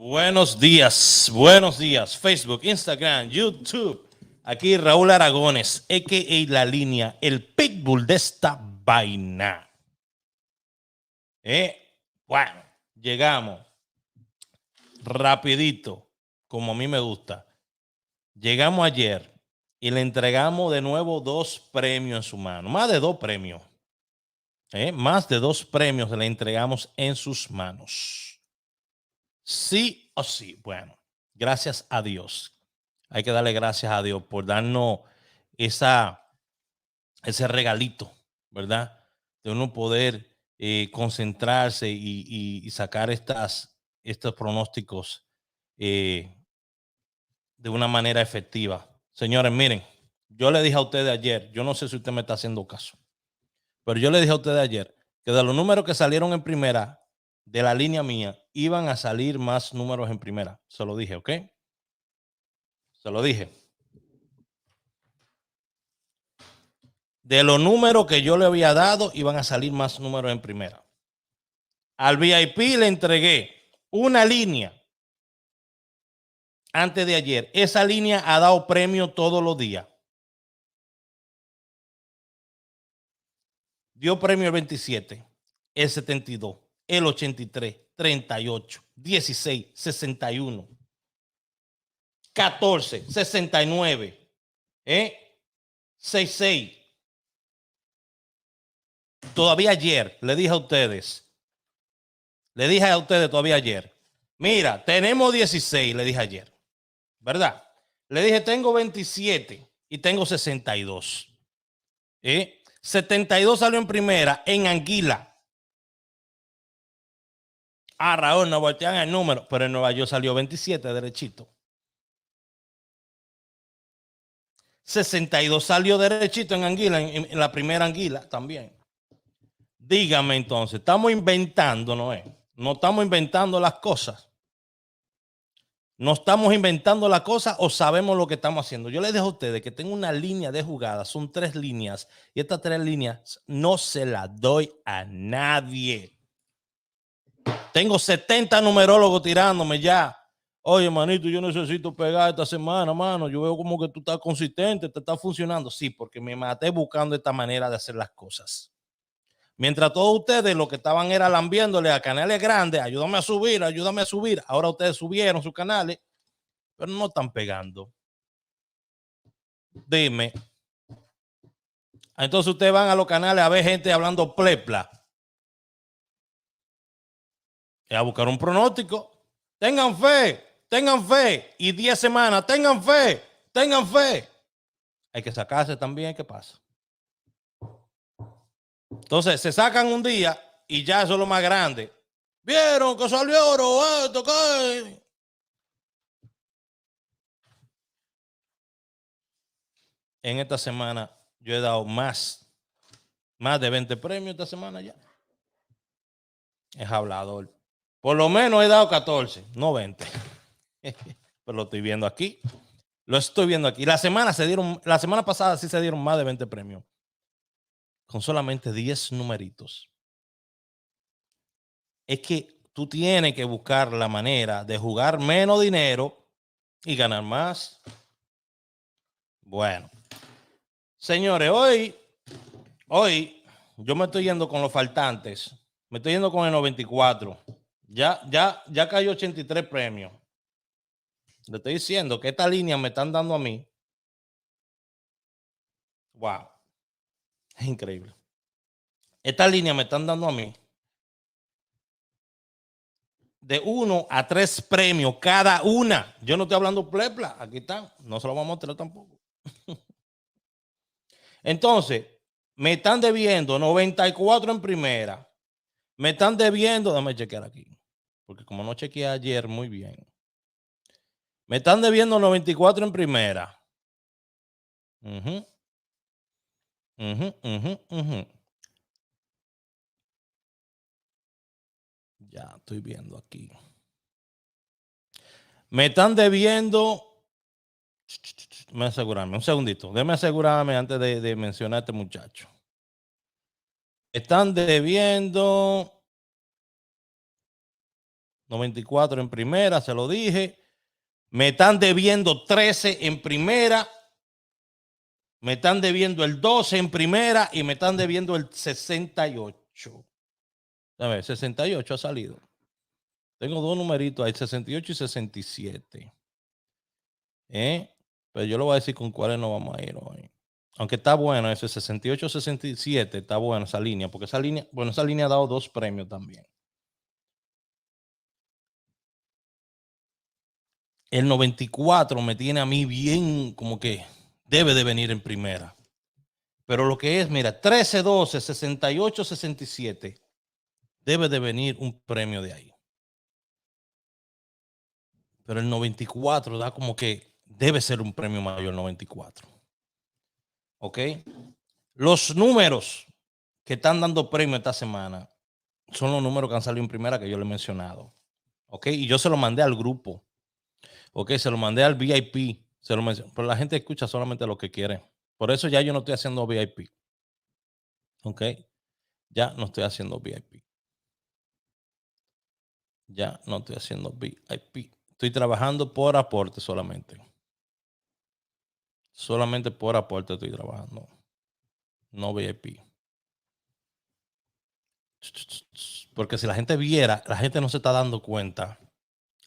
Buenos días, Facebook, Instagram, YouTube. Aquí Raúl Aragones, a.k.a. La Línea, el pitbull de esta vaina. Bueno, llegamos rapidito, como a mí me gusta. Llegamos ayer y le entregamos de nuevo 2 premios en su mano, más de 2 premios. Más de 2 premios le entregamos en sus manos. Sí o sí. Bueno, gracias a Dios. Hay que darle gracias a Dios por darnos ese regalito, ¿verdad? De uno poder concentrarse y sacar estos pronósticos de una manera efectiva. Señores, miren, yo le dije a ustedes ayer, yo no sé si usted me está haciendo caso, pero yo le dije a ustedes ayer que de los números que salieron en primera de la línea mía, iban a salir más números en primera. Se lo dije, ¿ok? Se lo dije. De los números que yo le había dado, iban a salir más números en primera. Al VIP le entregué una línea antes de ayer. Esa línea ha dado premio todos los días. Dio premio el 27, el 72, el 83, 38, 16, 61, 14, 69, 66. Todavía ayer le dije a ustedes todavía ayer, mira, tenemos 16, le dije ayer, ¿verdad? Le dije, tengo 27 y tengo 62. 72 salió en primera en Anguila. Raúl, no voltean el número, pero en Nueva York salió 27 derechito. 62 salió derechito en Anguila, en la primera Anguila también. Dígame entonces, estamos inventando, ¿no es? No estamos inventando las cosas. No estamos inventando las cosas o sabemos lo que estamos haciendo. Yo les dejo a ustedes que tengo una línea de jugadas, son 3 líneas y estas 3 líneas no se las doy a nadie. Tengo 70 numerólogos tirándome ya. Oye, manito, yo necesito pegar esta semana, mano. Yo veo como que tú estás consistente, te está funcionando. Sí, porque me maté buscando esta manera de hacer las cosas. Mientras todos ustedes lo que estaban era lambiéndole a canales grandes, ayúdame a subir, ayúdame a subir. Ahora ustedes subieron sus canales, pero no están pegando. Dime. Entonces ustedes van a los canales a ver gente hablando plepla. A buscar un pronóstico. Tengan fe. Y 10 semanas, tengan fe. Hay que sacarse también, ¿qué pasa? Entonces se sacan un día y ya eso es lo más grande. Vieron que salió oro, esto, ¿qué? En esta semana yo he dado más de 20 premios esta semana ya. Es hablador. Por lo menos he dado 14, no 20. Pero lo estoy viendo aquí. Lo estoy viendo aquí. La semana pasada sí se dieron más de 20 premios. Con solamente 10 numeritos. Es que tú tienes que buscar la manera de jugar menos dinero y ganar más. Bueno. Señores, hoy yo me estoy yendo con los faltantes. Me estoy yendo con el 94. Ya cayó 83 premios. Le estoy diciendo que esta línea me están dando a mí. Wow. Es increíble. Esta línea me están dando a mí de 1 a 3 premios cada una. Yo no estoy hablando plepla. Aquí están. No se lo vamos a mostrar tampoco. Entonces, me están debiendo 94 en primera. Me están debiendo, déjame chequear aquí. Porque como no chequeé ayer muy bien. Me están debiendo 94 en primera. Ya estoy viendo aquí. Me están debiendo. Déjame asegurarme, un segundito. Déjame asegurarme antes de mencionar a este muchacho. Están debiendo 94 en primera, se lo dije. Me están debiendo 13 en primera. Me están debiendo el 12 en primera y me están debiendo el 68. A ver, 68 ha salido. Tengo dos numeritos ahí, 68 y 67. Pero yo lo voy a decir con cuáles no vamos a ir hoy. Aunque está bueno ese 68-67, está bueno esa línea, porque esa línea ha dado 2 premios también. El 94 me tiene a mí bien como que debe de venir en primera. Pero lo que es, mira, 13-12, 68-67, debe de venir un premio de ahí. Pero el 94 da como que debe ser un premio mayor, el 94. ¿Ok? Los números que están dando premio esta semana son los números que han salido en primera que yo le he mencionado. ¿Ok? Y yo se lo mandé al grupo. ¿Ok? Se lo mandé al VIP. Pero la gente escucha solamente lo que quiere. Por eso ya yo no estoy haciendo VIP. ¿Ok? Ya no estoy haciendo VIP. Ya no estoy haciendo VIP. Estoy trabajando por aporte solamente. Solamente por aporte estoy trabajando. No VIP. Porque si la gente viera, la gente no se está dando cuenta.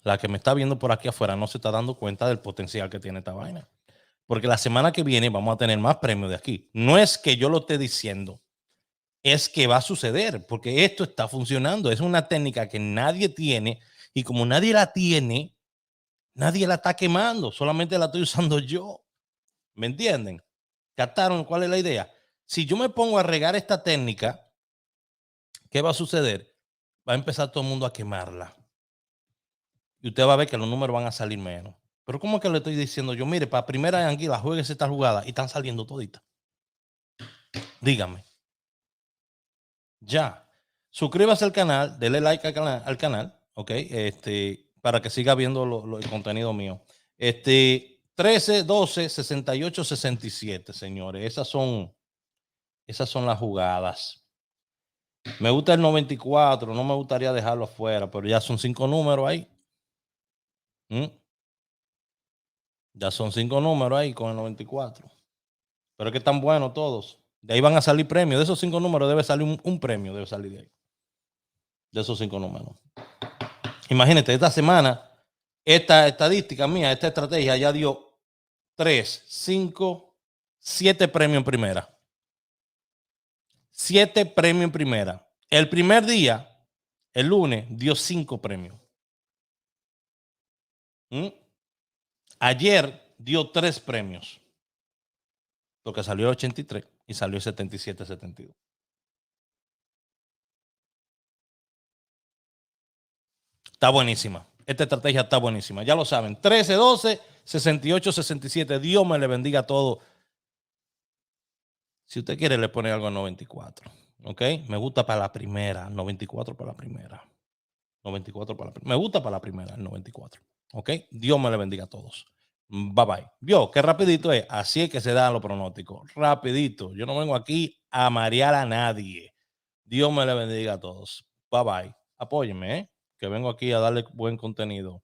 La que me está viendo por aquí afuera no se está dando cuenta del potencial que tiene esta vaina. Porque la semana que viene vamos a tener más premios de aquí. No es que yo lo esté diciendo. Es que va a suceder. Porque esto está funcionando. Es una técnica que nadie tiene. Y como nadie la tiene, nadie la está quemando. Solamente la estoy usando yo. ¿Me entienden? ¿Captaron cuál es la idea? Si yo me pongo a regar esta técnica, ¿qué va a suceder? Va a empezar todo el mundo a quemarla. Y usted va a ver que los números van a salir menos. Pero ¿cómo es que le estoy diciendo yo? Mire, para primera anguila, juegues esta jugada y están saliendo toditas. Dígame. Ya. Suscríbase al canal, dele like al canal, ¿ok? Para que siga viendo el contenido mío. 13, 12, 68, 67, señores. Esas son las jugadas. Me gusta el 94, no me gustaría dejarlo afuera, pero ya son 5 números ahí. Ya son 5 números ahí con el 94. Pero es que están buenos todos. De ahí van a salir premios. De esos 5 números debe salir un premio, debe salir de ahí. De esos 5 números. Imagínate, esta semana, esta estadística mía, esta estrategia ya dio 3, 5, 7 premios en primera. 7 premios en primera. El primer día, el lunes, dio 5 premios. Ayer dio 3 premios. Porque salió el 83 y salió el 77-72. Está buenísima. Esta estrategia está buenísima. Ya lo saben. 13, 12, 68, 67. Dios me le bendiga a todos. Si usted quiere, le pone algo a 94. ¿Ok? Me gusta para la primera. 94 para la primera. 94 para la primera. Me gusta para la primera, el 94. ¿Ok? Dios me le bendiga a todos. Bye bye. Vio qué rapidito es. Así es que se dan los pronósticos. Rapidito. Yo no vengo aquí a marear a nadie. Dios me le bendiga a todos. Bye bye. Apóyenme, que vengo aquí a darle buen contenido.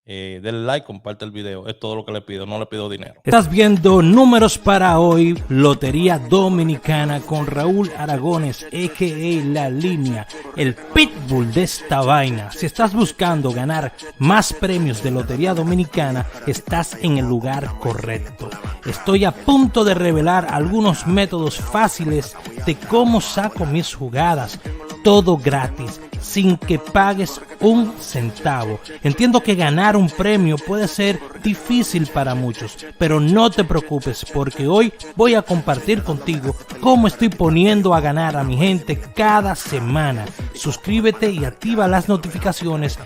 Denle like, comparte el video. Es todo lo que le pido. No le pido dinero. Estás viendo Números para Hoy, Lotería Dominicana con Raúl Aragones, a.k.a. La Línea, el pitbull de esta vaina. Si estás buscando ganar más premios de Lotería Dominicana, estás en el lugar correcto. Estoy a punto de revelar algunos métodos fáciles de cómo saco mis jugadas. Todo gratis, sin que pagues un centavo. Entiendo que ganar un premio puede ser difícil para muchos, pero no te preocupes porque hoy voy a compartir contigo cómo estoy poniendo a ganar a mi gente cada semana. Suscríbete y activa las notificaciones